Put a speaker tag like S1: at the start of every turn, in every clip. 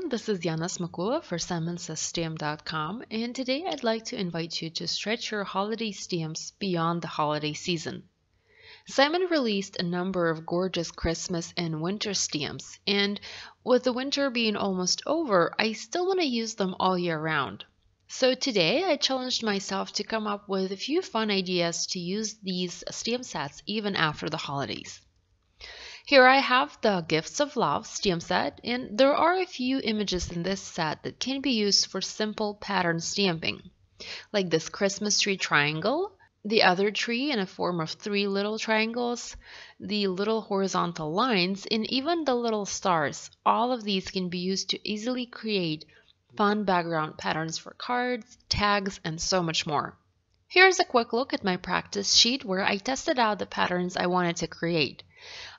S1: everyone, this is Yana Smakula for SimonsStamp.com, and today I'd like to invite you to stretch your holiday stamps beyond the holiday season. Simon released a number of gorgeous Christmas and winter stamps, and with the winter being almost over, I still want to use them all year round. So today I challenged myself to come up with a few fun ideas to use these stamp sets even after the holidays. Here I have the Gifts of Love stamp set, and there are a few images in this set that can be used for simple pattern stamping, like this Christmas tree triangle, the other tree in a form of 3 little triangles, the little horizontal lines, and even the little stars. All of these can be used to easily create fun background patterns for cards, tags, and so much more. Here's a quick look at my practice sheet where I tested out the patterns I wanted to create.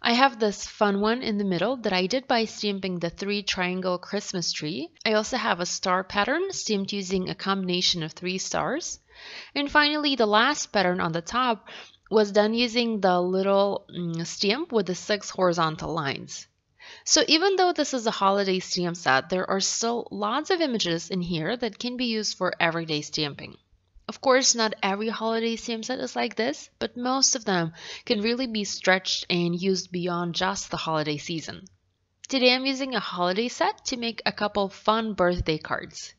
S1: I have this fun one in the middle that I did by stamping the 3 triangle Christmas tree. I also have a star pattern stamped using a combination of 3 stars. And finally, the last pattern on the top was done using the little stamp with the 6 horizontal lines. So even though this is a holiday stamp set, there are still lots of images in here that can be used for everyday stamping. Of course, not every holiday stamp set is like this, but most of them can really be stretched and used beyond just the holiday season. Today I'm using a holiday set to make a couple fun birthday cards.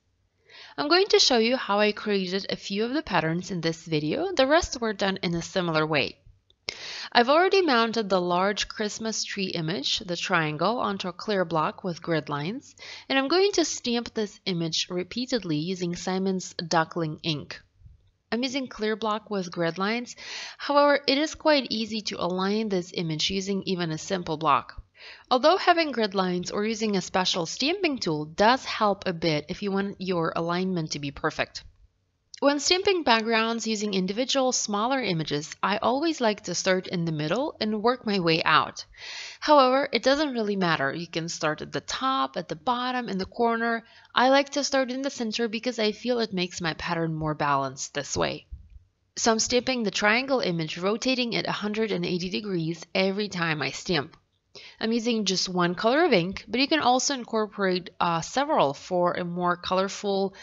S1: I'm going to show you how I created a few of the patterns in this video. The rest were done in a similar way. I've already mounted the large Christmas tree image, the triangle, onto a clear block with grid lines, and I'm going to stamp this image repeatedly using Simon's Duckling ink. I'm using clear block with grid lines. However, it is quite easy to align this image using even a simple block. Although having grid lines or using a special stamping tool does help a bit if you want your alignment to be perfect. When stamping backgrounds using individual smaller images, I always like to start in the middle and work my way out. However, it doesn't really matter. You can start at the top, at the bottom, in the corner. I like to start in the center because I feel it makes my pattern more balanced this way. So I'm stamping the triangle image, rotating it 180 degrees every time I stamp. I'm using just one color of ink, but you can also incorporate several for a more colorful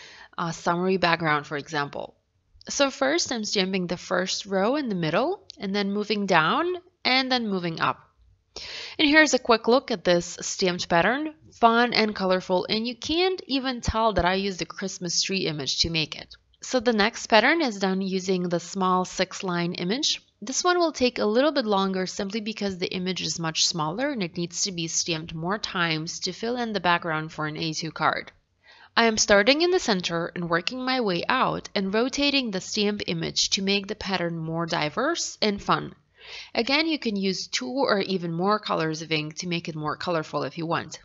S1: summery background, for example. So first I'm stamping the first row in the middle, and then moving down, and then moving up. And here's a quick look at this stamped pattern, fun and colorful, and you can't even tell that I used a Christmas tree image to make it. So the next pattern is done using the small 6-line image. This one will take a little bit longer simply because the image is much smaller and it needs to be stamped more times to fill in the background for an A2 card. I am starting in the center and working my way out and rotating the stamp image to make the pattern more diverse and fun. Again, you can use 2 or even more colors of ink to make it more colorful if you want.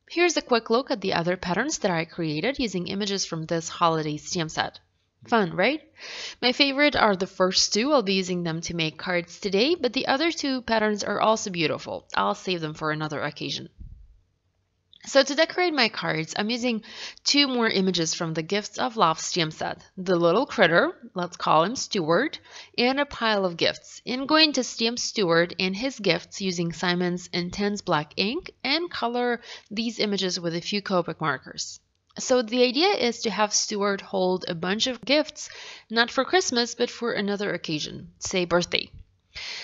S1: Here's a quick look at the other patterns that I created using images from this holiday stamp set. Fun, right? My favorite are the first 2. I'll be using them to make cards today, but the other 2 patterns are also beautiful. I'll save them for another occasion. So to decorate my cards, I'm using 2 more images from the Gifts of Love stamp set. The little critter, let's call him Stuart, and a pile of gifts. I'm going to stamp Stuart and his gifts using Simon's Intense Black ink and color these images with a few Copic markers. So the idea is to have Stuart hold a bunch of gifts, not for Christmas, but for another occasion, say birthday.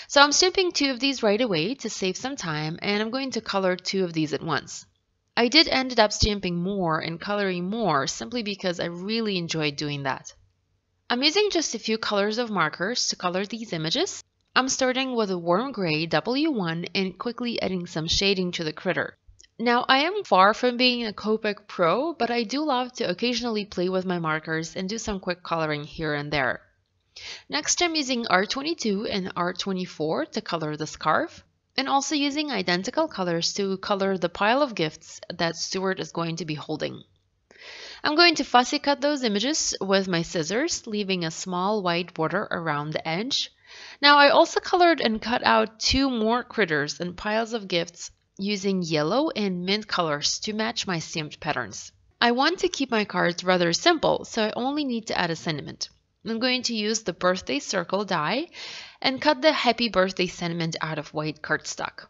S1: So I'm stamping 2 of these right away to save some time, and I'm going to color 2 of these at once. I did ended up stamping more and coloring more simply because I really enjoyed doing that. I'm using just a few colors of markers to color these images. I'm starting with a warm gray W1 and quickly adding some shading to the critter. Now, I am far from being a Copic pro, but I do love to occasionally play with my markers and do some quick coloring here and there. Next, I'm using R22 and R24 to color the scarf, and also using identical colors to color the pile of gifts that Stuart is going to be holding. I'm going to fussy cut those images with my scissors, leaving a small white border around the edge. Now, I also colored and cut out 2 more critters and piles of gifts using yellow and mint colors to match my stamped patterns. I want to keep my cards rather simple, so I only need to add a sentiment. I'm going to use the birthday circle die and cut the happy birthday sentiment out of white cardstock.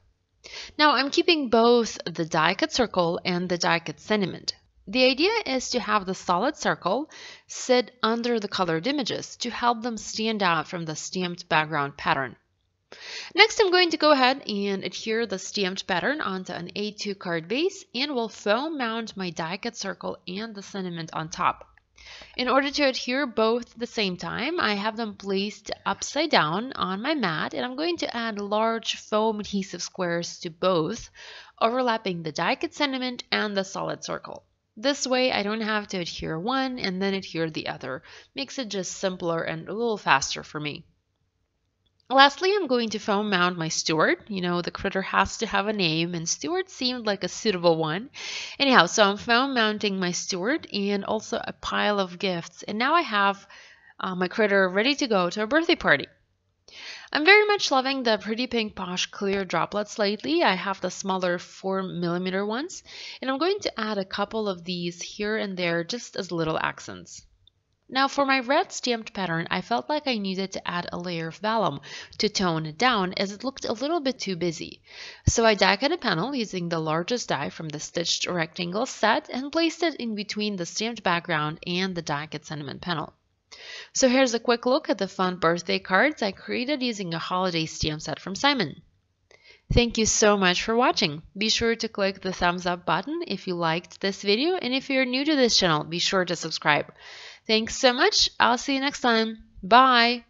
S1: Now I'm keeping both the die cut circle and the die cut sentiment. The idea is to have the solid circle sit under the colored images to help them stand out from the stamped background pattern. Next, I'm going to go ahead and adhere the stamped pattern onto an A2 card base and will foam mount my die cut circle and the sentiment on top. In order to adhere both at the same time, I have them placed upside down on my mat, and I'm going to add large foam adhesive squares to both, overlapping the die cut sentiment and the solid circle. This way I don't have to adhere one and then adhere the other. Makes it just simpler and a little faster for me. Lastly, I'm going to foam mount my Stewart. You know, the critter has to have a name, and Stewart seemed like a suitable one. Anyhow, so I'm foam mounting my Stewart and also a pile of gifts. And now I have my critter ready to go to a birthday party. I'm very much loving the Pretty Pink Posh clear droplets lately. I have the smaller 4mm ones, and I'm going to add a couple of these here and there just as little accents. Now for my red stamped pattern, I felt like I needed to add a layer of vellum to tone it down as it looked a little bit too busy. So I die cut a panel using the largest die from the stitched rectangle set and placed it in between the stamped background and the die cut sentiment panel. So here's a quick look at the fun birthday cards I created using a holiday stamp set from Simon. Thank you so much for watching. Be sure to click the thumbs up button if you liked this video, and if you're new to this channel, be sure to subscribe. Thanks so much. I'll see you next time. Bye.